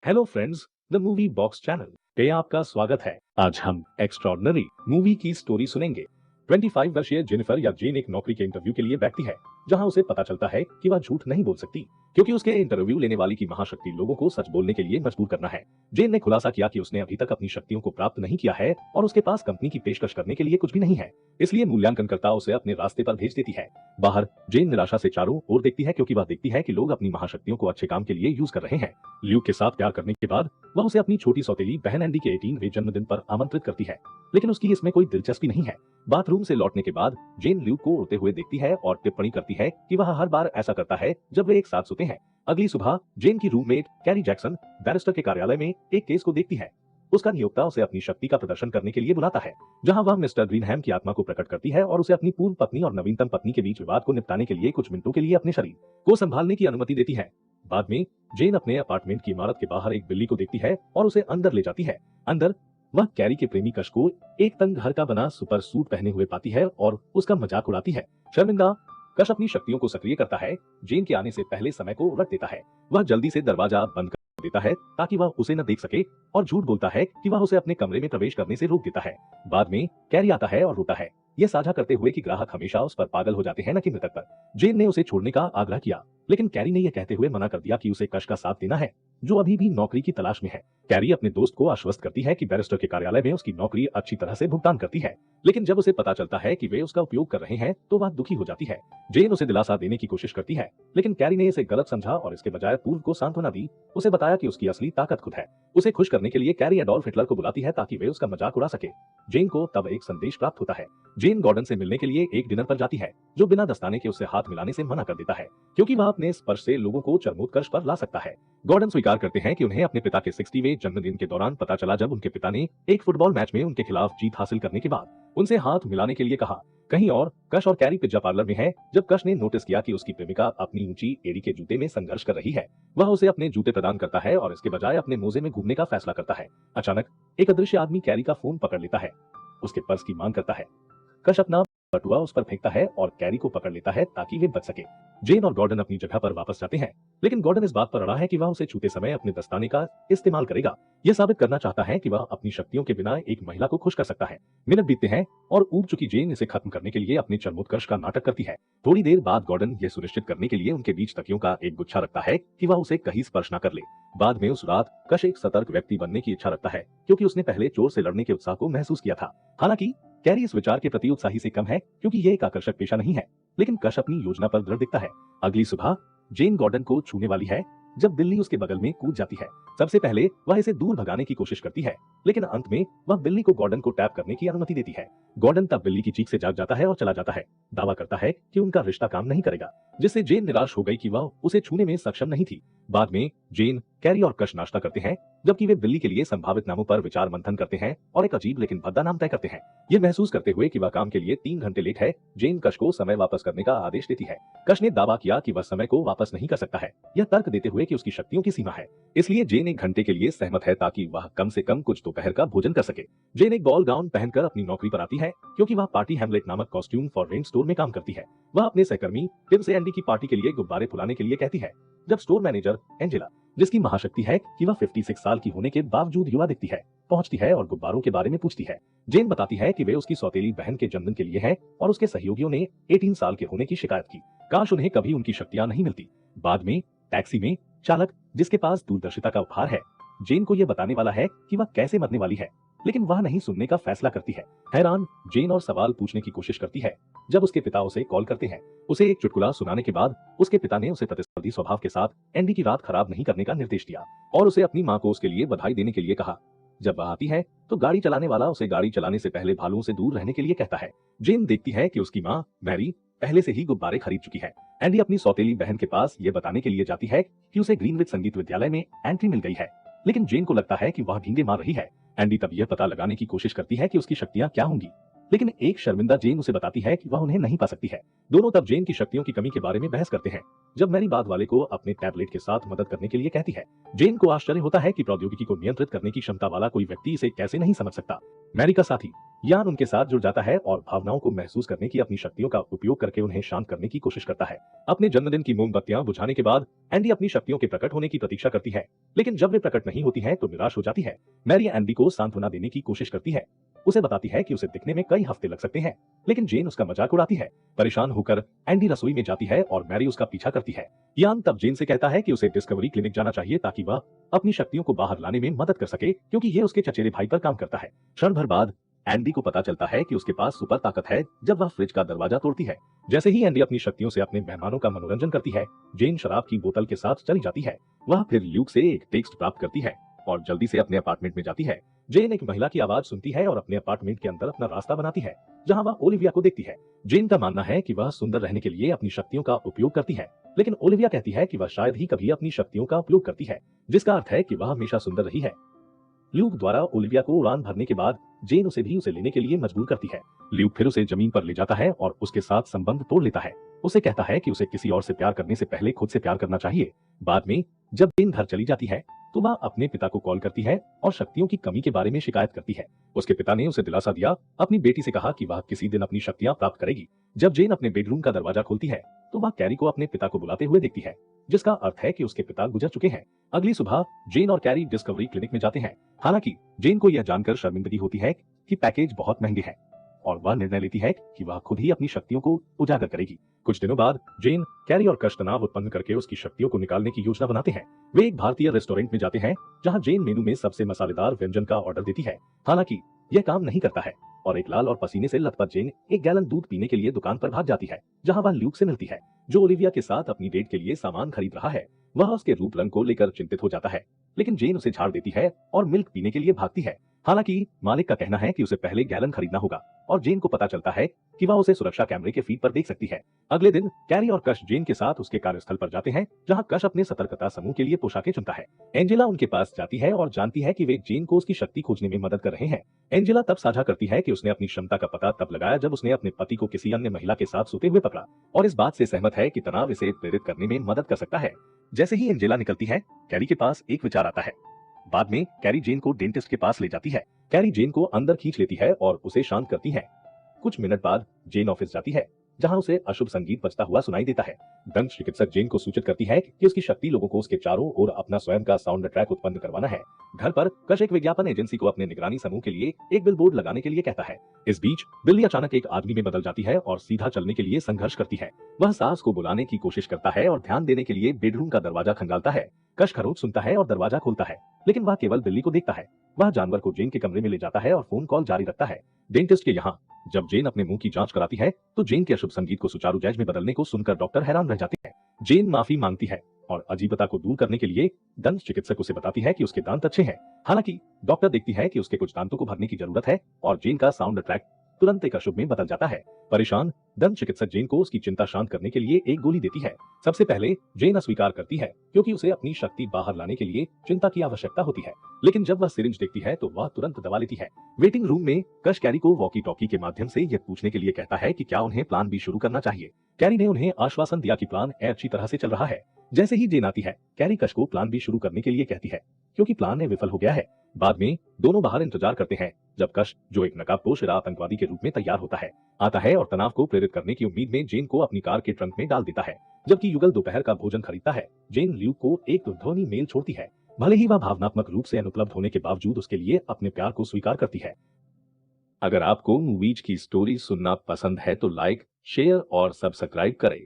Hello friends, the movie box channel पे आपका स्वागत है। आज हम एक्स्ट्रॉर्डनरी मूवी की स्टोरी सुनेंगे। 25 वर्षीय जेनिफर या जेन एक नौकरी के इंटरव्यू के लिए बैठती है, जहां उसे पता चलता है कि वह झूठ नहीं बोल सकती, क्योंकि उसके इंटरव्यू लेने वाली की महाशक्ति लोगों को सच बोलने के लिए मजबूर करना है। जेन ने खुलासा किया कि उसने अभी तक अपनी शक्तियों को प्राप्त नहीं किया है और उसके पास कंपनी की पेशकश करने के लिए कुछ भी नहीं है, इसलिए मूल्यांकनकर्ता उसे अपने रास्ते पर भेज देती है। बाहर जेन निराशा से चारों ओर देखती है, क्योंकि वह देखती है कि लोग अपनी महाशक्तियों को अच्छे काम के लिए यूज कर रहे हैं। ल्यूक के साथ प्यार करने के बाद वह उसे अपनी छोटी सौतेली बहन एंडी के 18वें जन्मदिन पर आमंत्रित करती है, लेकिन उसकी इसमें कोई दिलचस्पी नहीं है। बाथरूम से लौटने के बाद जेन ल्यूक को रोते हुए देखती है और टिप्पणी करती है कि वह हर बार ऐसा करता है जब वे एक साथ सोते हैं। अगली सुबह जेन की रूममेट कैरी जैक्सन बैरिस्टर के कार्यालय में एक केस को देखती है। उसका नियोक्ता उसे अपनी शक्ति का प्रदर्शन करने के लिए बुलाता है, जहां वह मिस्टर ग्रीनहैम की आत्मा को प्रकट करती है और उसे अपनी पूर्व पत्नी और नवीनतम पत्नी के बीच विवाद को निपटाने के लिए कुछ मिनटों के लिए अपने शरीर को संभालने की अनुमति देती है। बाद में जेन अपने अपार्टमेंट की इमारत के बाहर एक बिल्ली को देखती है और उसे अंदर ले जाती है। अंदर वह कैरी के प्रेमी कश को एक तंग घर का बना सुपर सूट पहने हुए पाती है और उसका मजाक उड़ाती है। शर्मिंदा कश अपनी शक्तियों को सक्रिय करता है, जेन के आने से पहले समय को रख देता है। वह जल्दी से दरवाजा बंद कर देता है ताकि वह उसे न देख सके और झूठ बोलता है कि वह उसे अपने कमरे में प्रवेश करने से रोक देता है। बाद में कैरी आता है और रोता है, यह साझा करते हुए कि ग्राहक हमेशा उस पर पागल हो जाते हैं, न कि मृतक पर। जेन ने उसे छोड़ने का आग्रह किया, लेकिन कैरी ने यह कहते हुए मना कर दिया कि उसे कश का साथ देना है, जो अभी भी नौकरी की तलाश में है। कैरी अपने दोस्त को आश्वस्त करती है कि बैरिस्टर के कार्यालय में उसकी नौकरी अच्छी तरह से भुगतान करती है, लेकिन जब उसे पता चलता है कि वे उसका उपयोग कर रहे हैं तो वह दुखी हो जाती है। जेन उसे दिलासा देने की कोशिश करती है, लेकिन कैरी ने इसे गलत समझा और इसके बजाय पूर्व को सांत्वना दी। उसे बताया कि उसकी असली ताकत खुद है। उसे खुश करने के लिए कैरी एडोल्फ हिटलर को बुलाती है ताकि वे उसका मजाक उड़ा सके। जेन को तब एक संदेश प्राप्त होता है। जेन गॉर्डन से मिलने के लिए एक डिनर पर जाती है, जो बिना दस्ताने के उससे हाथ मिलाने से मना कर देता है, क्योंकि वह अपने स्पर्श से लोगों को चरमोत्कर्ष पर ला सकता है। गॉर्डन स्वीकार करते हैं कि उन्हें अपने पिता के 60वें जन्मदिन के दौरान पता चला, जब उनके पिता ने एक फुटबॉल मैच में उनके खिलाफ जीत हासिल करने के बाद उनसे हाथ मिलाने के लिए कहा। कहीं और कश और कैरी पिज्जा पार्लर में है। जब कश ने नोटिस किया कि उसकी प्रेमिका अपनी ऊंची एड़ी के जूते में संघर्ष कर रही है, वह उसे अपने जूते प्रदान करता है और इसके बजाय अपने मोजे में घूमने का फैसला करता है। अचानक एक अदृश्य आदमी कैरी का फोन पकड़ लेता है, उसके पर्स की मांग करता है। कश अपना बटुआ उस पर फेंकता है और कैरी को पकड़ लेता है ताकि वे बच सके। जेन और गॉर्डन अपनी जगह पर वापस जाते हैं, लेकिन गॉर्डन इस बात पर अड़ा है कि वह उसे छूते समय अपने दस्ताने का इस्तेमाल करेगा। यह साबित करना चाहता है कि वह अपनी शक्तियों के बिना एक महिला को खुश कर सकता है। मिनट बीतते हैं और ऊब चुकी जेन इसे खत्म करने के लिए अपने चरमोत्कर्ष का नाटक करती है। थोड़ी देर बाद गॉर्डन यह सुनिश्चित करने के लिए उनके बीच तकियों का एक गुच्छा रखता है कि वह उसे कहीं स्पर्श न कर ले। बाद में उस रात कश एक सतर्क व्यक्ति बनने की इच्छा रखता है, क्योंकि उसने पहले चोर से लड़ने के उत्साह को महसूस किया था। हालांकि कैरी इस विचार के प्रति उत्साही से कम है, क्योंकि यह एक आकर्षक पेशा नहीं है, लेकिन कश अपनी योजना पर दृढ़ दिखता है। अगली सुबह जेन गॉर्डन को छूने वाली है जब बिल्ली उसके बगल में कूद जाती है। सबसे पहले वह इसे दूर भगाने की कोशिश करती है, लेकिन अंत में वह बिल्ली को गॉर्डन को टैप करने की अनुमति देती है। गॉर्डन तब बिल्ली की चीख से जाग जाता है और चला जाता है। दावा करता है कि उनका रिश्ता काम नहीं करेगा, जिससे जेन निराश हो गई कि वह उसे छूने में सक्षम नहीं थी। बाद में जेन, कैरी और कश नाश्ता करते हैं, जबकि वे बिल्ली के लिए संभावित नामों पर विचार मंथन करते हैं और एक अजीब लेकिन भद्दा नाम तय करते हैं। यह महसूस करते हुए कि वह काम के लिए 3 घंटे लेट है, जेन कश को समय वापस करने का आदेश देती है। कश ने दावा किया कि वह समय को वापस नहीं कर सकता है, यह तर्क देते हुए कि उसकी शक्तियों की सीमा है। इसलिए जेन 1 घंटे के लिए सहमत है ताकि वह कम से कम कुछ दोपहर का भोजन कर सके। जेन एक बॉल गाउन पहनकर अपनी नौकरी पर आती है, क्योंकि वह पार्टी हैमलेट नामक कॉस्ट्यूम फॉर रेंट स्टोर में काम करती है। वह अपने सहकर्मी टिम से एंडी की पार्टी के लिए गुब्बारे फुलाने के लिए कहती है, जब स्टोर मैनेजर एंजेला, जिसकी महाशक्ति है कि वह 56 साल की होने के बावजूद युवा दिखती है, पहुंचती है और गुब्बारों के बारे में पूछती है। जेन बताती है कि वे उसकी सौतेली बहन के जन्मदिन के लिए है और उसके सहयोगियों ने 18 साल के होने की शिकायत की। काश उन्हें कभी उनकी शक्तियां नहीं मिलती। बाद में टैक्सी में चालक, जिसके पास दूरदर्शिता का उपहार है, जेन को यह बताने वाला है कि वह कैसे मरने वाली है, लेकिन वह नहीं सुनने का फैसला करती है। हैरान जेन और सवाल पूछने की कोशिश करती है। जब उसके पिता उसे कॉल करते हैं, उसे एक चुटकुला सुनाने के बाद उसके पिता ने उसे प्रतिस्पर्धी स्वभाव के साथ एंडी की रात खराब नहीं करने का निर्देश दिया और उसे अपनी मां को उसके लिए बधाई देने के लिए कहा। जब वह आती है तो गाड़ी चलाने वाला उसे गाड़ी चलाने से पहले भालुओं से दूर रहने के लिए कहता है। जेन देखती है कि उसकी मां मैरी पहले से ही गुब्बारे खरीद चुकी है। एंडी अपनी सौतेली बहन के पास यह बताने के लिए जाती है कि उसे ग्रीनविच संगीत विद्यालय में एंट्री मिल गई है, लेकिन जेन को लगता है कि वह ढींगे मार रही है। एंडी तब यह पता लगाने की कोशिश करती है कि उसकी शक्तियां क्या होंगी, लेकिन एक शर्मिंदा जेन उसे बताती है कि वह उन्हें नहीं पा सकती है। दोनों तब जेन की शक्तियों की कमी के बारे में बहस करते हैं, जब मैरी बाद वाले को अपने टैबलेट के साथ मदद करने के लिए कहती है। जेन को आश्चर्य होता है कि प्रौद्योगिकी को नियंत्रित करने की क्षमता वाला कोई व्यक्ति इसे कैसे नहीं समझ सकता। मैरी का साथी यान उनके साथ जुड़ जाता है और भावनाओं को महसूस करने की अपनी शक्तियों का उपयोग करके उन्हें शांत करने की कोशिश करता है। अपने जन्मदिन की मोमबत्तियां बुझाने के बाद एंडी अपनी शक्तियों के प्रकट होने की प्रतीक्षा करती है, लेकिन जब वे प्रकट नहीं होती हैं तो निराश हो जाती है। मैरी एंडी को सांत्वना देने की कोशिश करती है, उसे बताती है कि उसे दिखने में कई हफ्ते लग सकते हैं, लेकिन जेन उसका मजाक उड़ाती है। परेशान होकर एंडी रसोई में जाती है और मैरी उसका पीछा करती है। यान तब जेन से कहता है कि उसे डिस्कवरी क्लिनिक जाना चाहिए ताकि वह अपनी शक्तियों को बाहर लाने में मदद कर सके, क्योंकि ये उसके चचेरे भाई पर काम करता है। क्षण भर बाद एंडी को पता चलता है कि उसके पास सुपर ताकत है जब वह फ्रिज का दरवाजा तोड़ती है। जैसे ही एंडी अपनी शक्तियों से अपने मेहमानों का मनोरंजन करती है, जेन शराब की बोतल के साथ चली जाती है। वह फिर ल्यूक से एक टेक्स्ट प्राप्त करती है और जल्दी से अपने अपार्टमेंट में जाती है। जेन एक महिला की आवाज सुनती है और अपने अपार्टमेंट के अंदर अपना रास्ता बनाती है, जहां वह ओलिविया को देखती है। जेन का मानना है कि वह सुंदर रहने के लिए अपनी शक्तियों का उपयोग करती है, लेकिन ओलिविया कहती है कि वह शायद ही कभी अपनी शक्तियों का उपयोग करती है, जिसका अर्थ है कि वह हमेशा सुंदर रही है। ल्यूक द्वारा ओलिविया को उड़ान भरने के बाद जेन उसे भी उसे लेने के लिए मजबूर करती है। ल्यूक फिर उसे जमीन पर ले जाता है और उसके साथ संबंध तोड़ लेता है। उसे कहता है कि उसे किसी और से प्यार करने से पहले खुद से प्यार करना चाहिए। बाद में जब जेन घर चली जाती है तो वह अपने पिता को कॉल करती है और शक्तियों की कमी के बारे में शिकायत करती है। उसके पिता ने उसे दिलासा दिया, अपनी बेटी से कहा कि वह किसी दिन अपनी शक्तियां प्राप्त करेगी। जब जेन अपने बेडरूम का दरवाजा खोलती है तो वह कैरी को अपने पिता को बुलाते हुए देखती है, जिसका अर्थ है कि उसके पिता गुजर चुके हैं। अगली सुबह जेन और कैरी डिस्कवरी क्लिनिक में जाते हैं। हालांकि जेन को यह जानकर शर्मिंदगी होती है कि पैकेज बहुत महंगे हैं और वह निर्णय लेती है कि वह खुद ही अपनी शक्तियों को उजागर करेगी। कुछ दिनों बाद जेन, कैरी और कश तनाव उत्पन्न करके उसकी शक्तियों को निकालने की योजना बनाते हैं। वे एक भारतीय रेस्टोरेंट में जाते हैं जहां जेन मेनू में सबसे मसालेदार व्यंजन का ऑर्डर देती है। हालांकि यह काम नहीं करता है और एक लाल और पसीने से लथपथ जेन एक गैलन दूध पीने के लिए दुकान पर भाग जाती है, जहां वह ल्यूक से मिलती है, जो ओलिविया के साथ अपनी डेट के लिए सामान खरीद रहा है। वह उसके रूप रंग को लेकर चिंतित हो जाता है, लेकिन जेन उसे झाड़ देती है और मिल्क पीने के लिए भागती है। हालांकि मालिक का कहना है कि उसे पहले गैलन खरीदना होगा और जेन को पता चलता है कि वह उसे सुरक्षा कैमरे के फीड पर देख सकती है। अगले दिन कैरी और कश जेन के साथ उसके कार्यस्थल पर जाते हैं, जहां कश अपने सतर्कता समूह के लिए पोशाकें चुनता है। एंजेला उनके पास जाती है और जानती है कि वे जेन को उसकी शक्ति खोजने में मदद कर रहे हैं। एंजेला तब साझा करती है कि उसने अपनी क्षमता का पता तब लगाया जब उसने अपने पति को किसी अन्य महिला के साथ सोते हुए पकड़ा और इस बात से सहमत है कि तनाव इसे प्रेरित करने में मदद कर सकता है। जैसे ही एंजेला निकलती है, कैरी के पास एक विचार आता है। बाद में कैरी जेन को डेंटिस्ट के पास ले जाती है। कैरी जेन को अंदर खींच लेती है और उसे शांत करती है। कुछ मिनट बाद जेन ऑफिस जाती है, जहां उसे अशुभ संगीत बजता हुआ सुनाई देता है। दंत चिकित्सक जेन को सूचित करती है कि उसकी शक्ति लोगों को उसके चारों ओर अपना स्वयं का साउंड ट्रैक उत्पन्न करवाना है। घर पर कश एक विज्ञापन एजेंसी को अपने निगरानी समूह के लिए एक बिलबोर्ड लगाने के लिए कहता है। इस बीच बिल्ली अचानक एक आदमी में बदल जाती है और सीधा चलने के लिए संघर्ष करती है। वह सास को बुलाने की कोशिश करता है और ध्यान देने के लिए बेडरूम का दरवाजा खंगालता है। कश खरोच सुनता है और दरवाजा खोलता है, लेकिन वह केवल बिल्ली को देखता है। वह जानवर को जेन के कमरे में ले जाता है और फोन कॉल जारी रखता है। डेंटिस्ट के यहाँ जब जेन अपने मुंह की जांच कराती है तो जेन के अशुभ संगीत को सुचारू जैज में बदलने को सुनकर डॉक्टर हैरान रह जाते हैं। जेन माफी मांगती है और अजीबता को दूर करने के लिए दंत चिकित्सक उसे बताती है कि उसके दांत अच्छे हैं। हालांकि डॉक्टर देखती है कि उसके कुछ दांतों को भरने की जरूरत है और जेन का साउंड ट्रैक तुरंत एक अशुभ में बदल जाता है। परेशान दंत चिकित्सक जेन को उसकी चिंता शांत करने के लिए एक गोली देती है। सबसे पहले जेन अस्वीकार करती है, क्योंकि उसे अपनी शक्ति बाहर लाने के लिए चिंता की आवश्यकता होती है, लेकिन जब वह सिरिंज देखती है तो वह तुरंत दबा लेती है। वेटिंग रूम में कश कैरी को वॉकी टॉकी के माध्यम से यह पूछने के लिए कहता है कि क्या उन्हें प्लान बी शुरू करना चाहिए। कैरी ने उन्हें आश्वासन दिया कि प्लान ए अच्छी तरह से चल रहा है। जैसे ही जेन आती है, कैरी कश को प्लान बी शुरू करने के लिए कहती है, क्योंकि प्लान ए विफल हो गया है। बाद में दोनों बाहर इंतजार करते हैं जब कश, जो एक नकाबपोश आतंकवादी के रूप में तैयार होता है, आता है और तनाव को प्रेरित करने की उम्मीद में जेन को अपनी कार के ट्रंक में डाल देता है। जबकि युगल दोपहर का भोजन खरीदता है, जेन ल्यूक को एक ध्वनि मेल छोड़ती है। भले ही वह भावनात्मक रूप से अनुपलब्ध होने के बावजूद उसके लिए अपने प्यार को स्वीकार करती है। अगर आपको मूवीज की स्टोरी सुनना पसंद है तो लाइक, शेयर और सब्सक्राइब करें।